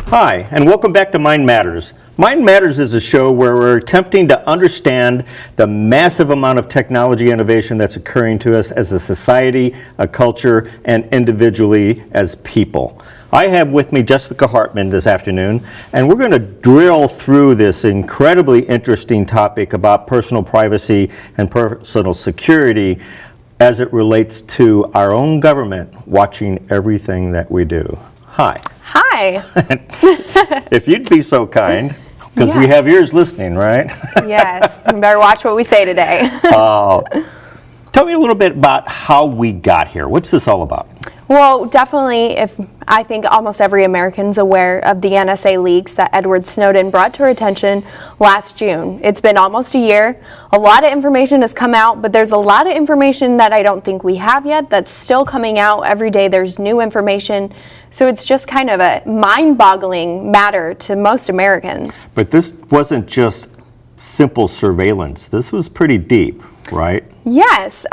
Hi, and welcome back to Mind Matters. Mind Matters is a show where we're attempting to understand the massive amount of technology innovation that's occurring to us as a society, a culture, and individually as people. I have with me Jessica Hartman this afternoon, and we're going to drill through this incredibly interesting topic about personal privacy and personal security as it relates to our own government watching everything that we do. Hi. Hi. If you'd be so kind, because we have ears listening, right? Yes, you better watch what we say today. Tell me a little bit about how we got here. What's this all about? Well, definitely, I think almost every American's aware of the NSA leaks that Edward Snowden brought to our attention last June. It's been almost a year. A lot of information has come out, but there's a lot of information that I don't think we have yet that's still coming out. Every day there's new information. So it's just kind of a mind-boggling matter to most Americans. But this wasn't just simple surveillance. This was pretty deep, right? Yes.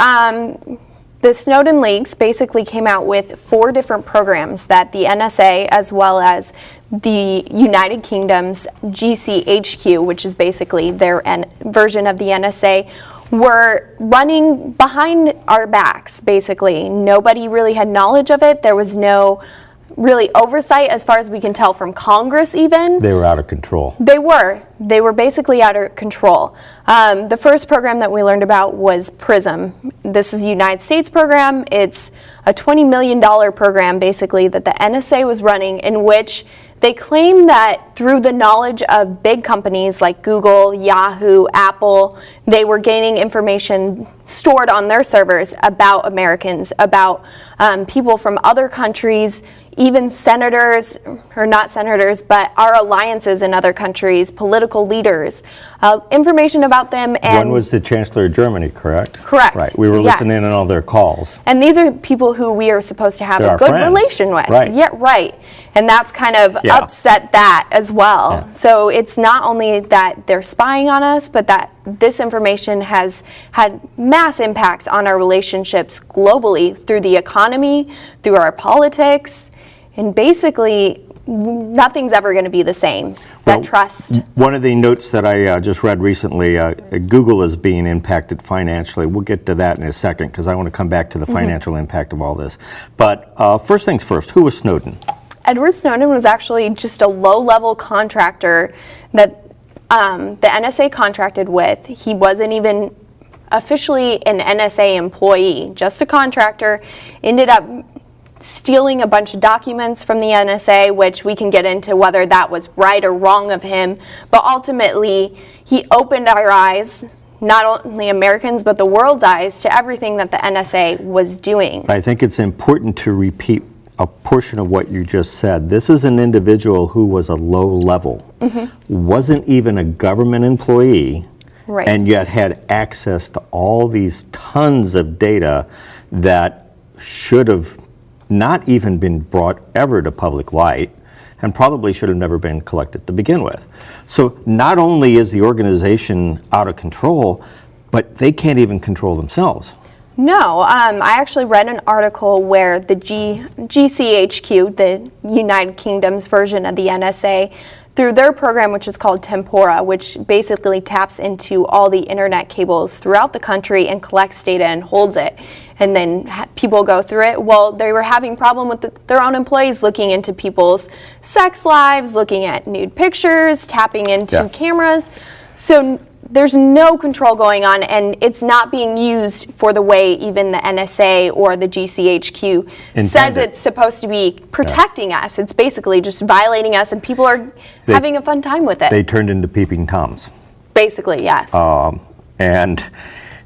The Snowden leaks basically came out with 4 different programs that the NSA, as well as the United Kingdom's GCHQ, which is basically their version of the NSA, were running behind our backs, basically. Nobody really had knowledge of it. There was no really oversight as far as we can tell from Congress even. They were out of control. They were basically out of control. The first program that we learned about was PRISM. This is a United States program. It's a $20 million program basically that the NSA was running, in which they claim that through the knowledge of big companies like Google, Yahoo, Apple, they were gaining information stored on their servers about Americans, about people from other countries, even senators, or not senators, but our alliances in other countries, political leaders, information about them. And one was the Chancellor of Germany, correct? Correct. Right. We were listening in on all their calls. And these are people who we are supposed to have They're a good friends. relation with. Right. Yeah, right. And that's kind of upset that as well. Yeah. So it's not only that they're spying on us, but that this information has had mass impacts on our relationships globally through the economy, through our politics, and basically nothing's ever going to be the same. That trust. One of the notes that I just read recently, Google is being impacted financially. We'll get to that in a second because I want to come back to the financial impact of all this. But first things first, who was Snowden? Edward Snowden was actually just a low-level contractor that the NSA contracted with. He wasn't even officially an NSA employee, just a contractor. Ended up stealing a bunch of documents from the NSA, which we can get into whether that was right or wrong of him. But ultimately, he opened our eyes, not only Americans, but the world's eyes, to everything that the NSA was doing. I think it's important to repeat a portion of what you just said. This is an individual who was a low level, wasn't even a government employee, and yet had access to all these tons of data that should have not even been brought ever to public light, and probably should have never been collected to begin with. So not only is the organization out of control, but they can't even control themselves. No, I actually read an article where the GCHQ, the United Kingdom's version of the NSA, through their program, which is called Tempora, which basically taps into all the internet cables throughout the country and collects data and holds it. And then people go through it. Well, they were having problem with their own employees looking into people's sex lives, looking at nude pictures, tapping into cameras. So there's no control going on, and it's not being used for the way even the NSA or the GCHQ says it's supposed to be protecting us. It's basically just violating us, and people are having a fun time with it. They turned into peeping Toms. Basically, yes. And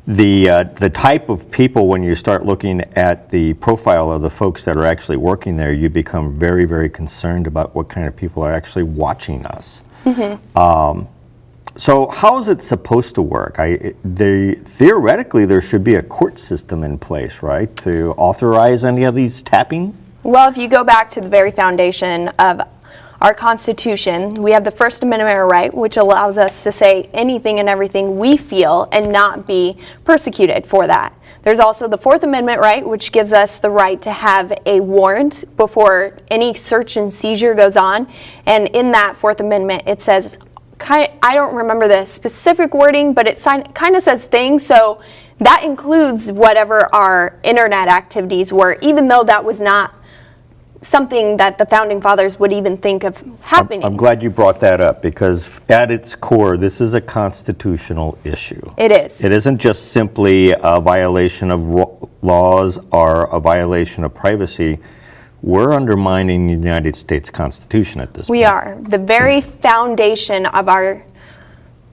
the type of people, when you start looking at the profile of the folks that are actually working there, you become very, very concerned about what kind of people are actually watching us. So how is it supposed to work? Theoretically, there should be a court system in place, right, to authorize any of these tapping? Well, if you go back to the very foundation of our Constitution, we have the First Amendment right, which allows us to say anything and everything we feel and not be persecuted for that. There's also the Fourth Amendment right, which gives us the right to have a warrant before any search and seizure goes on. And in that Fourth Amendment, it says, I don't remember the specific wording, but it kind of says things. So that includes whatever our internet activities were, even though that was not something that the Founding Fathers would even think of happening. I'm glad you brought that up, because at its core, this is a constitutional issue. It is. It isn't just simply a violation of laws or a violation of privacy. We're undermining the United States Constitution at this point. We are. The very foundation of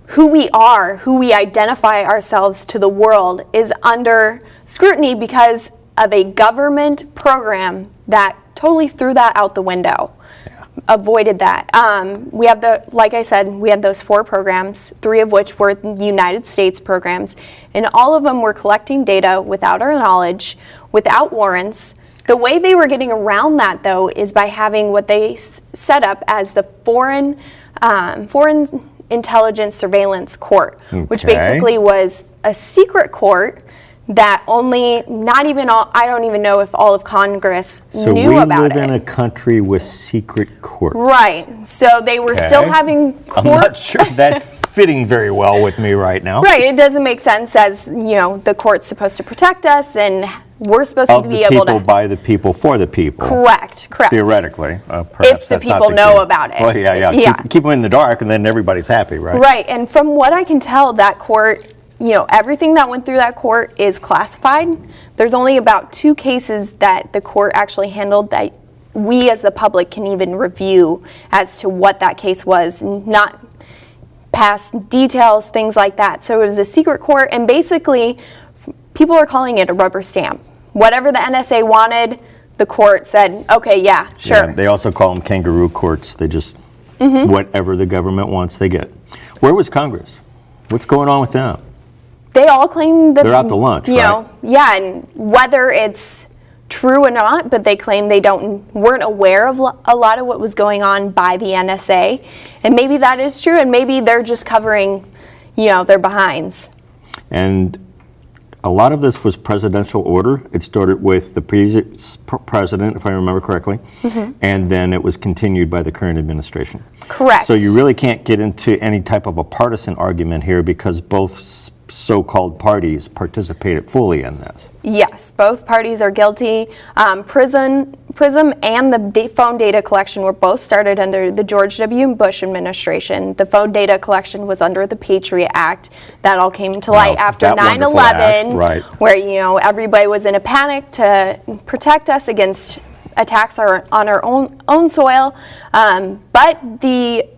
who we are, who we identify ourselves to the world, is under scrutiny because of a government program that totally threw that out the window, avoided that. We have like I said, we had those 4 programs, 3 of which were United States programs, and all of them were collecting data without our knowledge, without warrants. The way they were getting around that, though, is by having what they set up as the Foreign Intelligence Surveillance Court, which basically was a secret court that only, I don't even know if all of Congress knew about it. So we live in a country with secret courts. Right. So they were still having court. I'm not sure that's fitting very well with me right now. Right. It doesn't make sense, as, the court's supposed to protect us and we're supposed to be able to. Of the people, by the people, for the people. Correct. Theoretically. Perhaps if the that's not people the know case. about it. Well, yeah. Keep them in the dark and then everybody's happy, right? Right. And from what I can tell, that court, everything that went through that court is classified. There's only about 2 cases that the court actually handled that we as the public can even review as to what that case was, not past details, things like that. So it was a secret court, and basically people are calling it a rubber stamp. Whatever the NSA wanted, the court said, okay, yeah, sure. Yeah, they also call them kangaroo courts. They just, whatever the government wants, they get. Where was Congress? What's going on with them? They all claim that they're out to lunch, right? Yeah, and whether it's true or not, but they claim they weren't aware of a lot of what was going on by the NSA, and maybe that is true, and maybe they're just covering, their behinds. And a lot of this was presidential order. It started with the president, if I remember correctly, and then it was continued by the current administration. Correct. So you really can't get into any type of a partisan argument here, because both so-called parties participated fully in this. Yes, both parties are guilty. PRISM and the phone data collection were both started under the George W. Bush administration. The phone data collection was under the Patriot Act. That all came to light after 9/11, right, where everybody was in a panic to protect us against attacks on our own soil. But the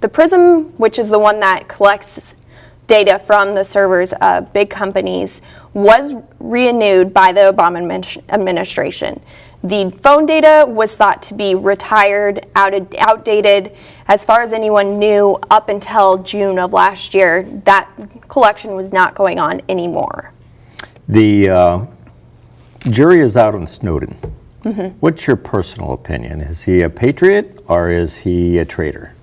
PRISM, which is the one that collects data from the servers of big companies, was renewed by the Obama administration. The phone data was thought to be retired, outdated. As far as anyone knew, up until June of last year, that collection was not going on anymore. The jury is out on Snowden. What's your personal opinion? Is he a patriot or is he a traitor?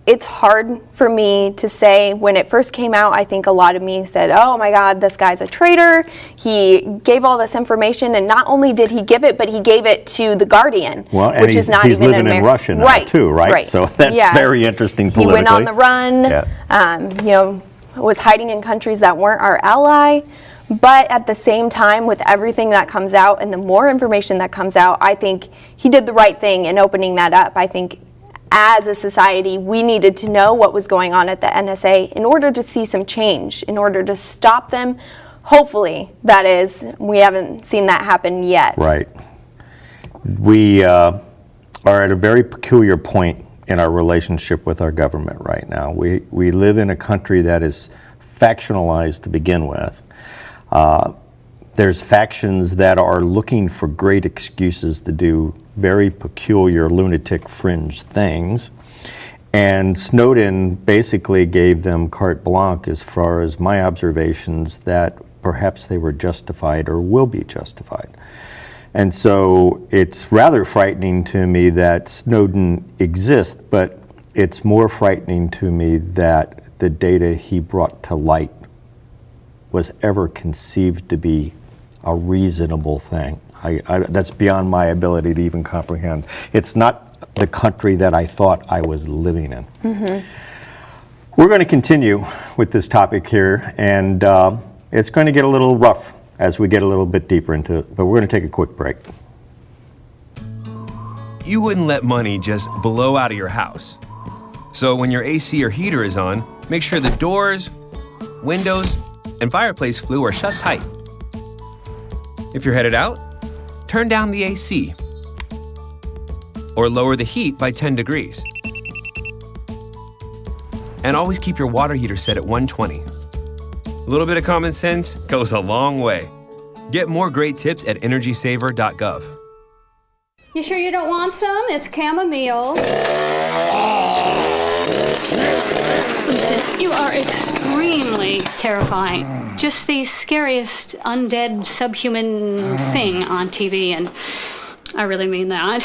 It's hard for me to say. When it first came out, I think a lot of me said, oh my God, this guy's a traitor. He gave all this information, and not only did he give it, but he gave it to The Guardian, which is not even he's living in Russia now, too, right? So that's very interesting politically. He went on the run, was hiding in countries that weren't our ally. But at the same time, with everything that comes out and the more information that comes out, I think he did the right thing in opening that up. I think as a society, we needed to know what was going on at the NSA in order to see some change, in order to stop them. Hopefully, that is, we haven't seen that happen yet. Right. We are at a very peculiar point in our relationship with our government right now. We live in a country that is factionalized to begin with. There's factions that are looking for great excuses to do very peculiar lunatic fringe things. And Snowden basically gave them carte blanche as far as my observations that perhaps they were justified or will be justified. And so it's rather frightening to me that Snowden exists, but it's more frightening to me that the data he brought to light was ever conceived to be a reasonable thing. That's beyond my ability to even comprehend. It's not the country that I thought I was living in. Mm-hmm. We're going to continue with this topic here, and it's going to get a little rough as we get a little bit deeper into it, but we're going to take a quick break. You wouldn't let money just blow out of your house. So when your AC or heater is on, make sure the doors, windows, and fireplace flue are shut tight. If you're headed out, turn down the AC or lower the heat by 10 degrees. And always keep your water heater set at 120. A little bit of common sense goes a long way. Get more great tips at energysaver.gov. You sure you don't want some? It's chamomile. Listen, you are extremely terrifying. Just the scariest undead subhuman thing on TV, and I really mean that.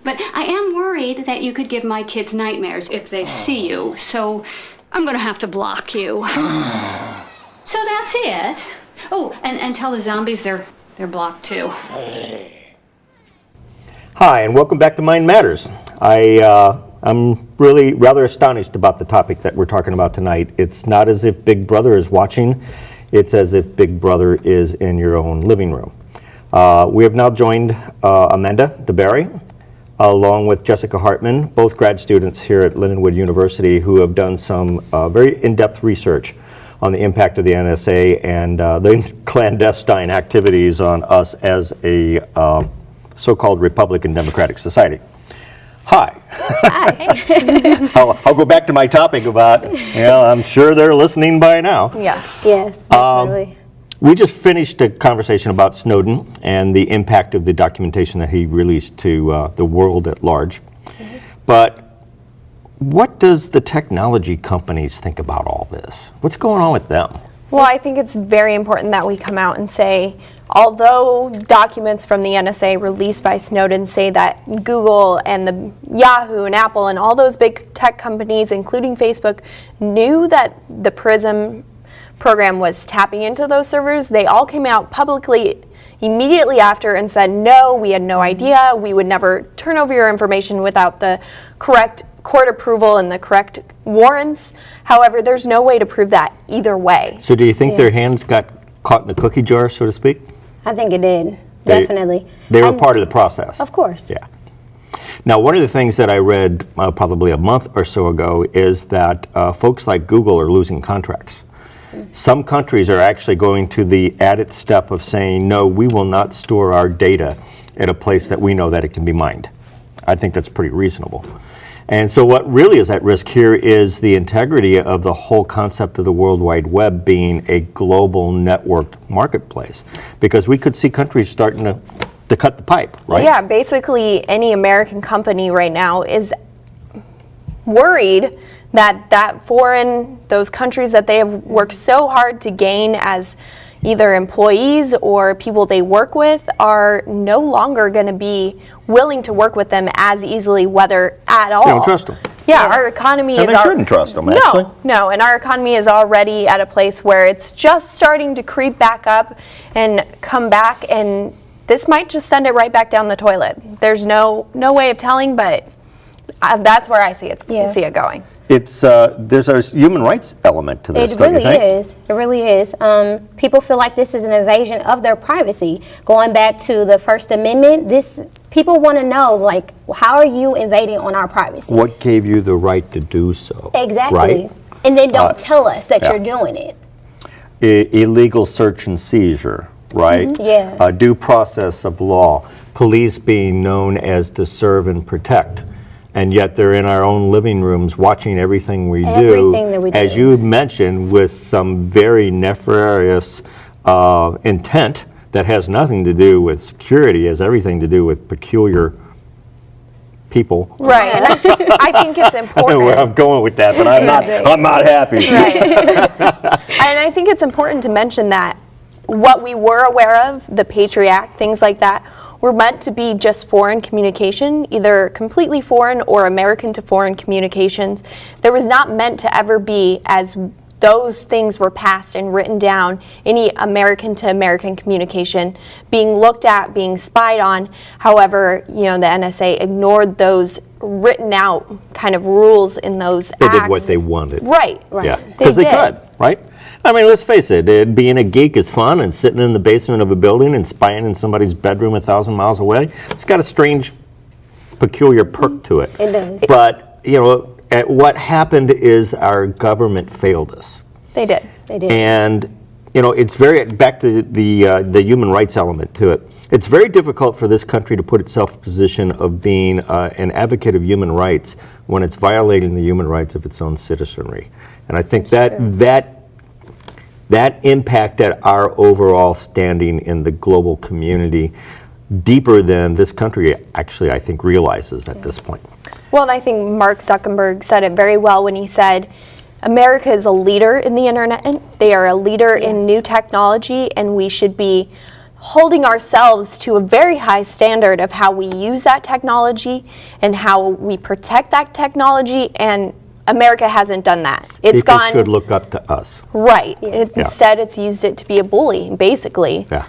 But I am worried that you could give my kids nightmares if they see you, so I'm gonna have to block you. So that's it. Oh, and tell the zombies they're blocked too. Hi, and welcome back to Mind Matters. I'm really rather astonished about the topic that we're talking about tonight. It's not as if Big Brother is watching, it's as if Big Brother is in your own living room. We have now joined Amanda DeBerry, along with Jessica Hartman, both grad students here at Lindenwood University who have done some very in-depth research on the impact of the NSA and the clandestine activities on us as a so-called Republican Democratic society. Hi. Hi. I'll go back to my topic about, I'm sure they're listening by now. Yes. Yes, definitely. We just finished a conversation about Snowden and the impact of the documentation that he released to the world at large. Mm-hmm. But what does the technology companies think about all this? What's going on with them? Well, I think it's very important that we come out and say, although documents from the NSA released by Snowden say that Google and the Yahoo and Apple and all those big tech companies, including Facebook, knew that the PRISM program was tapping into those servers, they all came out publicly immediately after and said, no, we had no idea, we would never turn over your information without the correct court approval and the correct warrants. However, there's no way to prove that either way. So do you think their hands got caught in the cookie jar, so to speak? I think it did, definitely. They were part of the process. Of course. Yeah. Now, one of the things that I read probably a month or so ago is that folks like Google are losing contracts. Some countries are actually going to the added step of saying, no, we will not store our data at a place that we know that it can be mined. I think that's pretty reasonable. And so what really is at risk here is the integrity of the whole concept of the World Wide Web being a global networked marketplace. Because we could see countries starting to cut the pipe, right? Yeah, basically any American company right now is worried that those countries that they have worked so hard to gain as either employees or people they work with are no longer going to be willing to work with them as easily, whether at all. They don't trust them. Yeah, our economy And is... they shouldn't trust them, actually. No, and our economy is already at a place where it's just starting to creep back up and come back, and this might just send it right back down the toilet. There's no way of telling, but that's where I see it going. It's there's a human rights element to this, don't you think? It really is. People feel like this is an invasion of their privacy. Going back to the First Amendment, people want to know, like, how are you invading on our privacy? What gave you the right to do so? Exactly. Right? And then don't tell us that you're doing it. Illegal search and seizure, right? Mm-hmm. Yeah. A due process of law. Police being known as to serve and protect. And yet they're in our own living rooms watching everything we do. Everything that we do. As you mentioned, with some very nefarious intent that has nothing to do with security, has everything to do with peculiar people. Right, and I think it's I don't know where important. I'm going with that, but I'm not happy. Right. And I think it's important to mention that what we were aware of, the Patriot Act, things like that, were meant to be just foreign communication, either completely foreign or American to foreign communications. There was not meant to ever be, as those things were passed and written down, any American to American communication being looked at, being spied on. However, the NSA ignored those written out kind of rules in those acts. They did what they wanted. Right. Yeah, because they could, right? I mean, let's face it, being a geek is fun, and sitting in the basement of a building and spying in somebody's bedroom 1,000 miles away, it's got a strange, peculiar perk to it. It does. But, what happened is our government failed us. They did. They did. And, it's very, back to the human rights element to it, it's very difficult for this country to put itself in a position of being an advocate of human rights when it's violating the human rights of its own citizenry. And I think that impacted our overall standing in the global community deeper than this country actually, I think, realizes at this point. Well, and I think Mark Zuckerberg said it very well when he said, America is a leader in the internet. They are a leader in new technology, and we should be holding ourselves to a very high standard of how we use that technology and how we protect that technology, and America hasn't done that. People should look up to us. Right. Instead, it's used it to be a bully, basically. Yeah.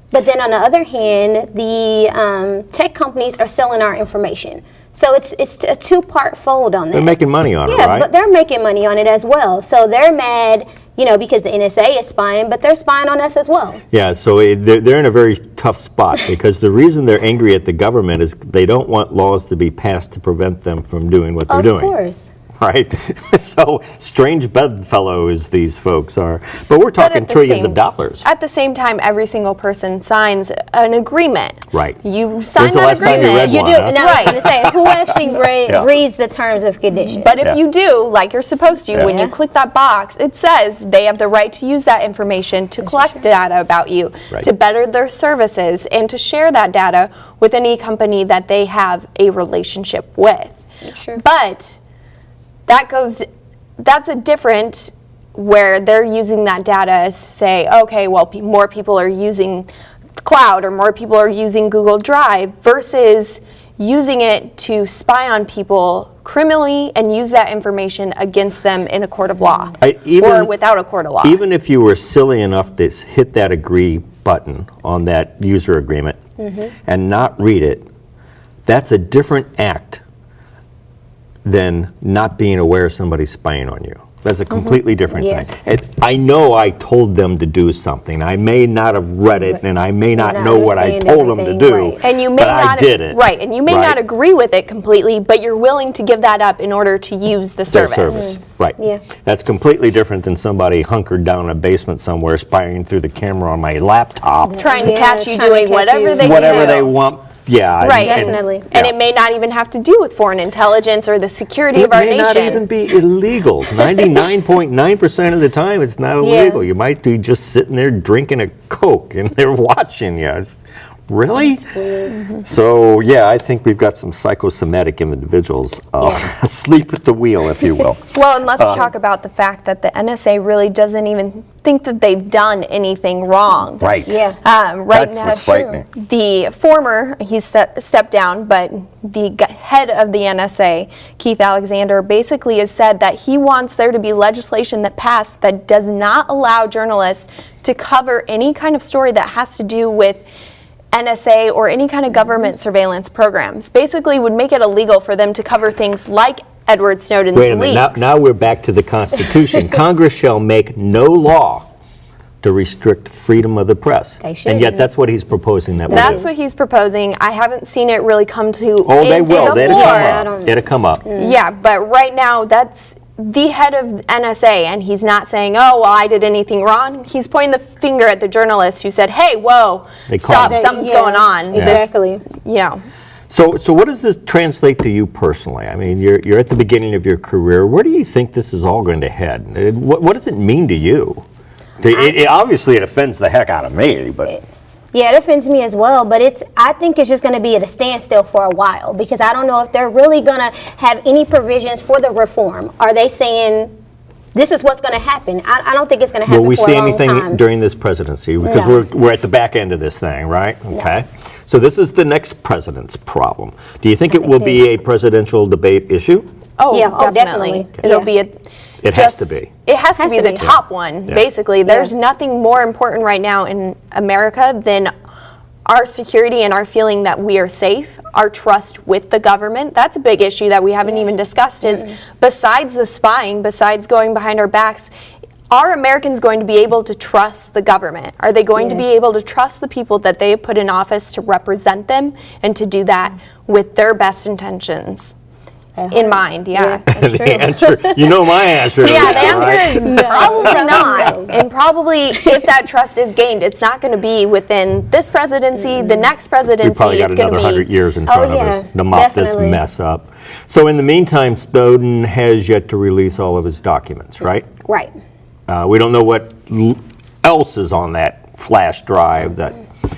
But then on the other hand, the tech companies are selling our information. So it's a two-part fold on that. They're making money on it, Yeah, right? but they're making money on it as well. So they're mad, because the NSA is spying, but they're spying on us as well. Yeah, so they're in a very tough spot because the reason they're angry at the government is they don't want laws to be passed to prevent them from doing what they're doing. Of course. Right? So strange bedfellows these folks are. But we're talking trillions of dollars. At the same time, every single person signs an agreement. Right. You sign When's the that last time you agreement. read You one, do. huh? And I was going to say, who actually reads the terms of condition? But if you do, like you're supposed to, when you Yeah. click that box, it says they have the right to use that information to collect data about you, Right. to better their services, and to share that data with any company that they have a relationship with. Sure. But that's a different where they're using that data to say, okay, well, more people are using cloud or more people are using Google Drive versus using it to spy on people criminally and use that information against them in a court of law or without a court of law. Even if you were silly enough to hit that agree button on that user agreement and not read it, that's a different act than not being aware somebody's spying on you. That's a completely different thing. And I know I told them to do something. I may not have read it, and I may not know what I told them to do, right. And you may but not I did it. Right, and you may not agree with it completely, but you're willing to give that up in order to use the Their service. Right. Yeah. That's completely different than somebody hunkered down in a basement somewhere, spying through the camera on my laptop. Trying to catch you trying to doing catch whatever you. they Whatever do. they want. Yeah. Right, Definitely. And it may not even have to do with foreign intelligence or the security It of our may nation. not even be illegal. 99.9% of the time, it's not illegal. You might be just sitting there drinking a Coke and they're watching you. Really? So, yeah, I think we've got some psychosomatic individuals asleep at the wheel, if you will. Well, and let's talk about the fact that the NSA really doesn't even think that they've done anything wrong. Right. Yeah. Right That's now, what's frightening. the former, he's stepped down, but the head of the NSA, Keith Alexander, basically has said that he wants there to be legislation that passed that does not allow journalists to cover any kind of story that has to do with NSA or any kind of government surveillance programs. Basically would make it illegal for them to cover things like Edward Snowden's Wait a minute, leaks. now we're back to the Constitution. Congress shall make no law to restrict freedom of the press. They should. And yet that's what he's proposing that we That's do. what he's proposing. I haven't seen it really come to Oh, they into will. the It'll floor. come up. It'll come up. Yeah, but right now that's the head of NSA, and he's not saying, oh, well, I did anything wrong. He's pointing the finger at the journalist who said, hey, whoa, They stop, called him. something's going on. Exactly. So what does this translate to you personally? I mean, you're at the beginning of your career. Where do you think this is all going to head? What does it mean to you? Obviously, it offends the heck out of me, but... Yeah, it offends me as well, but I think it's just going to be at a standstill for a while because I don't know if they're really going to have any provisions for the reform. Are they saying this is what's going to happen. I don't think it's going to happen Will we for see a long anything time. during this presidency? Because No. we're at the back end of this thing, right? Okay. So this is the next president's problem. Do you think it will it be a presidential debate issue? Oh, Yeah, oh, definitely. It'll Yeah. be a. It has to be. It has to Has be to the be. top one, Yeah. basically. There's nothing more important right now in America than our security and our feeling that we are safe, our trust with the government. That's a big issue that we haven't even discussed is besides the spying, besides going behind our backs, are Americans going to be able to trust the government? Are they going to be Yes. able to trust the people that they have put in office to represent them and to do that with their best intentions in mind? Yeah. That's true. The answer, you know my answer. to Yeah, that, the answer right? is probably not. And probably if that trust is gained, it's not going to be within this presidency, the next presidency. We probably got it's going another to 100 be. years in front of yeah, us to mop definitely. this mess up. So in the meantime, Snowden has yet to release all of his documents, right? Right. We don't know what else is on that flash drive that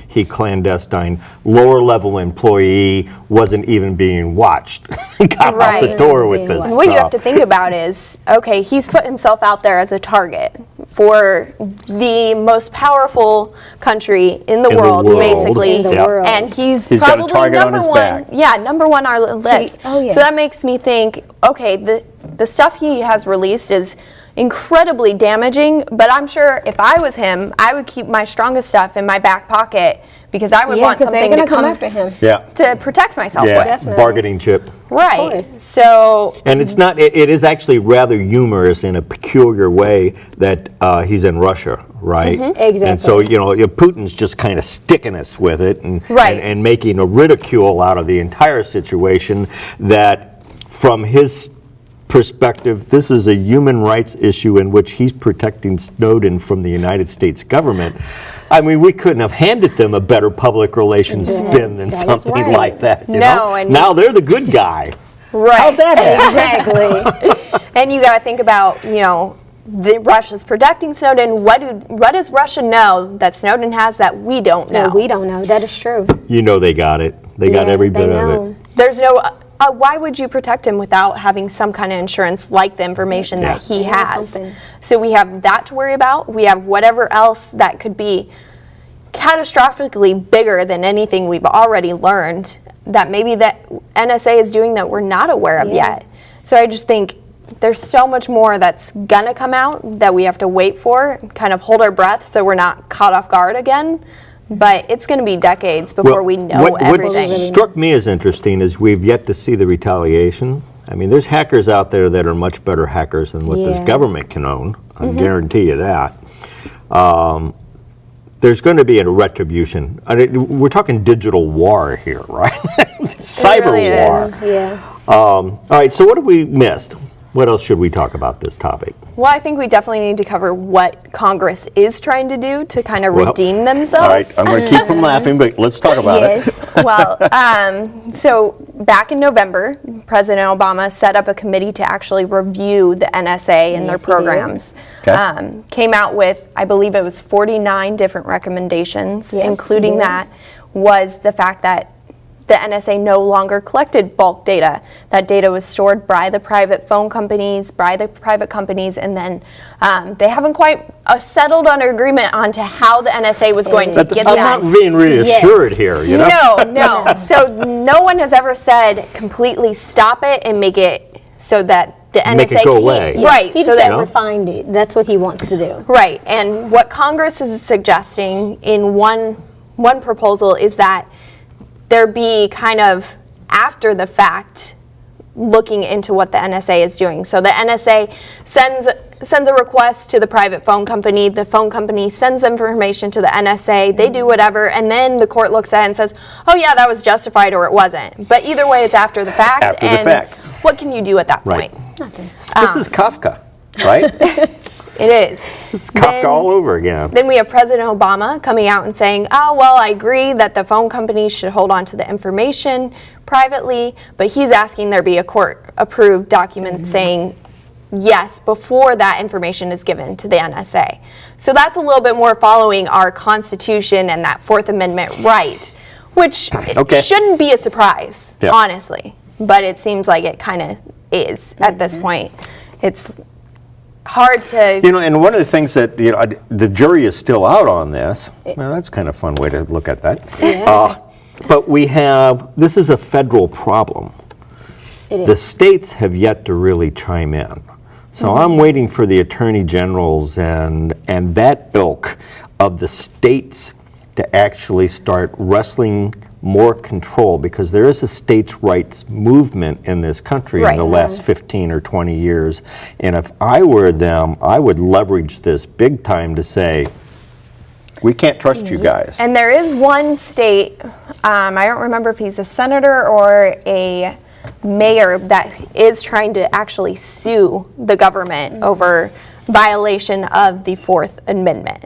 he clandestine lower level employee wasn't even being watched. Got out the Right. door with this What you have stuff. to think about is, okay, he's put himself out there as a target for the most powerful country in the world, basically. In the Yeah. world. And he's He's got a probably target on number his one. back. Yeah, number one on our list. Oh, yeah. So that makes me think, okay, the stuff he has released is incredibly damaging, but I'm sure if I was him, I would keep my strongest stuff in my back pocket because I would Yeah, want because they're something going to to come come after him. Yeah. to protect myself Yeah, with. Definitely. bargaining chip. Right. course. So And it's not, it is actually rather humorous in a peculiar way that he's in Russia, right? Exactly. And so, Putin's just kind of sticking us with it and, Right. and making a ridicule out of the entire situation that from his perspective, this is a human rights issue in which he's protecting Snowden from the United States government. I mean, we couldn't have handed them a better public relations spin than That is something right. like that. You No, know? and- Now they're the good guy. right. How'd that happen? Exactly. And you got to think about, Russia's protecting Snowden. What does Russia know that Snowden has that we don't know? No, we don't know. That is true. You know they got it. They got Yeah, every they bit of know. it. There's no. Why would you protect him without having some kind of insurance like the information that he Yeah, has? something. So we have that to worry about. We have whatever else that could be catastrophically bigger than anything we've already learned that maybe that NSA is doing that we're not aware of yet. So I just think there's so much more that's gonna come out that we have to wait for, kind of hold our breath so we're not caught off guard again. But it's going to be decades before we know everything. What struck me as interesting is we've yet to see the retaliation. I mean, there's hackers out there that are much better hackers than what this Yeah. government can own. I guarantee you that. There's going to be a retribution. We're talking digital war here, right? Cyber really war. is. Yeah. All right, so what have we missed? What else should we talk about this topic? Well, I think we definitely need to cover what Congress is trying to do to kind of Well, redeem themselves. All right, I'm going to keep from laughing, but let's talk about it. Yes. Well, so back in November, President Obama set up a committee to actually review the NSA and their Yes, he did. programs. Okay. Came out with, I believe it was 49 different recommendations, Yeah, he including did. that was the fact that the NSA no longer collected bulk data. That data was stored by the private phone companies, by the private companies, and then they haven't quite settled on an agreement on to how the NSA was going to get I'm that. not being reassured here, you know? No. So no one has ever said completely stop it and make it so that the NSA Make it go can't- away. Yeah, Right. He so just that said refined it. That's what he wants to do. Right, and what Congress is suggesting in one proposal is that there be kind of after the fact looking into what the NSA is doing. So the NSA sends a request to the private phone company. The phone company sends information to the NSA. They do whatever, and then the court looks at it and says, "Oh yeah, that was justified," or it wasn't. But either way, it's after the fact. After the and fact. what can you do at that Right. point? Nothing. This is Kafka, right? It is. This is Kafka all over again. Then we have President Obama coming out and saying, oh, well, I agree that the phone companies should hold on to the information privately, but he's asking there be a court-approved document saying yes before that information is given to the NSA. So that's a little bit more following our Constitution and that Fourth Amendment right, which Okay. shouldn't be a surprise, Yeah. honestly. But it seems like it kind of is at this point. It's hard to. You know, and one of the things that, the jury is still out on this. Well, that's kind of a fun way to look at that. But this is a federal problem. The states have yet to really chime in. So I'm waiting for the attorney generals and that ilk of the states to actually start wrestling more control, because there is a states' rights movement in this country in the last 15 or 20 years. And if I were them, I would leverage this big time to say, we can't trust you guys. And there is one state, I don't remember if he's a senator or a mayor, that is trying to actually sue the government over violation of the Fourth Amendment.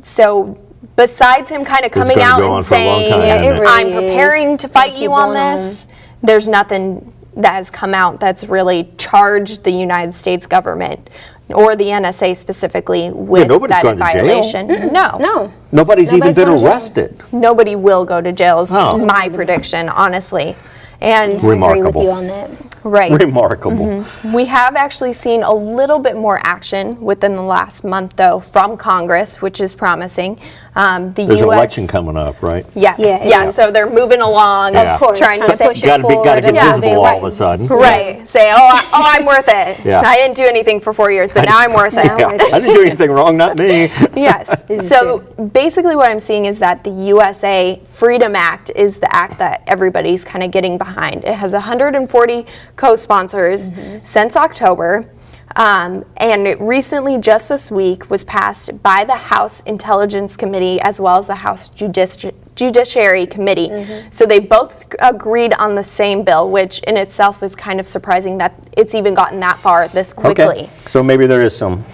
So besides him kind of coming out and saying, I'm preparing to fight you on this, there's nothing that has come out that's really charged the United States government or the NSA specifically with that violation. No. Nobody's even been arrested. Nobody will go to jail is my prediction, honestly. And Remarkable. I agree with you on that. Right. Remarkable. We have actually seen a little bit more action within the last month, though, from Congress, which is promising. There's an election coming up, right? Yeah. So they're moving along, Of course, trying to push it Got to forward get and visible all of a sudden. Right. Say, I'm worth it. Yeah. I didn't do anything for 4 years, but now I'm worth it. Yeah, I didn't do anything wrong, not me. Yes. So basically what I'm seeing is that the USA Freedom Act is the act that everybody's kind of getting behind. It has 140 co-sponsors since October. And it recently, just this week, was passed by the House Intelligence Committee as well as the House Judiciary Committee. So they both agreed on the same bill, which in itself is kind of surprising that it's even gotten that far this quickly. Okay. So maybe there is some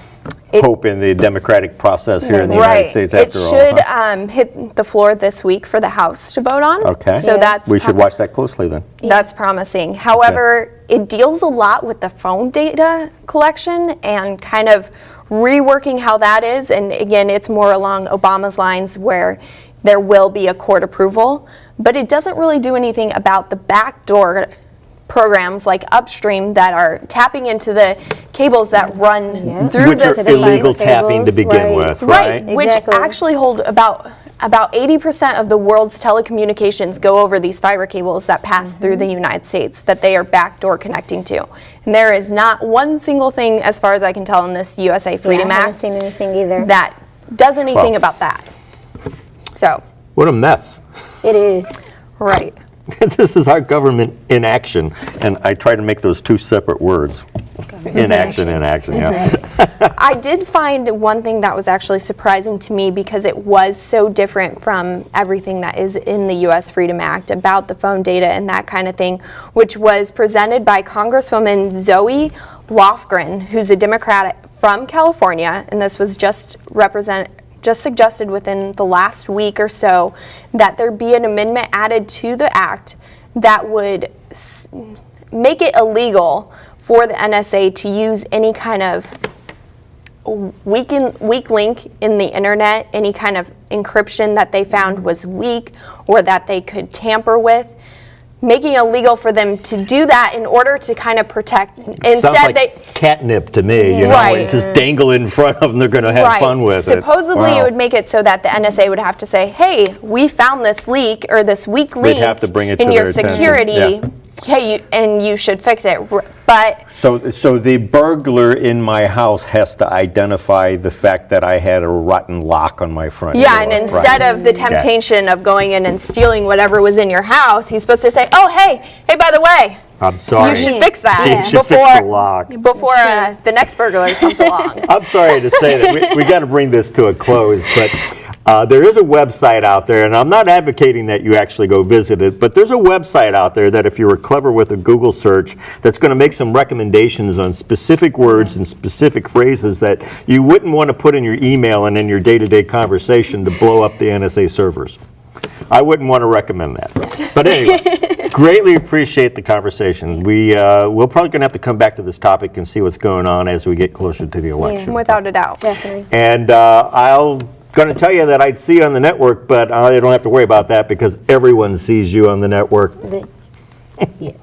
hope in the democratic process here in the United States after all. It should hit the floor this week for the House to vote on. Okay. So we should watch that closely then. That's promising. However, it deals a lot with the phone data collection and kind of reworking how that is. And again, it's more along Obama's lines where there will be a court approval, but it doesn't really do anything about the backdoor programs like Upstream that are tapping into the cables that run through Which the are illegal tapping to begin with, right? Which actually hold about 80% of the world's telecommunications go over these fiber cables that pass through the United States that they are backdoor connecting to. And there is not one single thing, as far as I can tell, in this USA Freedom I haven't Act seen anything either. that does anything about that. So, What a mess. It is. right. This is our government in action, and I try to make those two separate words. In action, yeah. I did find one thing that was actually surprising to me because it was so different from everything that is in the U.S. Freedom Act about the phone data and that kind of thing, which was presented by Congresswoman Zoe Lofgren, who's a Democrat from California, and this was just suggested within the last week or so that there be an amendment added to the act that would make it illegal for the NSA to use any kind of weak link in the internet, any kind of encryption that they found was weak or that they could tamper with, making it illegal for them to do that in order to kind of protect. Sounds like catnip to me, it's just dangle in front of them, they're going to have fun with it. Supposedly it would make it so that the NSA would have to say, hey, we found this leak or this weak link have to bring it in to your their attention. security. Hey, and you should fix it. But So the burglar in my house has to identify the fact that I had a rotten lock on my front door. and instead of the temptation of going in and stealing whatever was in your house, he's supposed to say, oh, hey, by the way, I'm sorry. you should fix that You should fix the lock. before the next burglar comes along. I'm sorry to say that. We got to bring this to a close, but there is a website out there, and I'm not advocating that you actually go visit it, but there's a website out there that if you were clever with a Google search, that's going to make some recommendations on specific words and specific phrases that you wouldn't want to put in your email and in your day-to-day conversation to blow up the NSA servers. I wouldn't want to recommend that. But anyway, greatly appreciate the conversation. We're probably going to have to come back to this topic and see what's going on as we get closer to the election. Without a doubt. Definitely. And I'll going to tell you that I'd see you on the network, but I don't have to worry about that because everyone sees you on the network. Yes.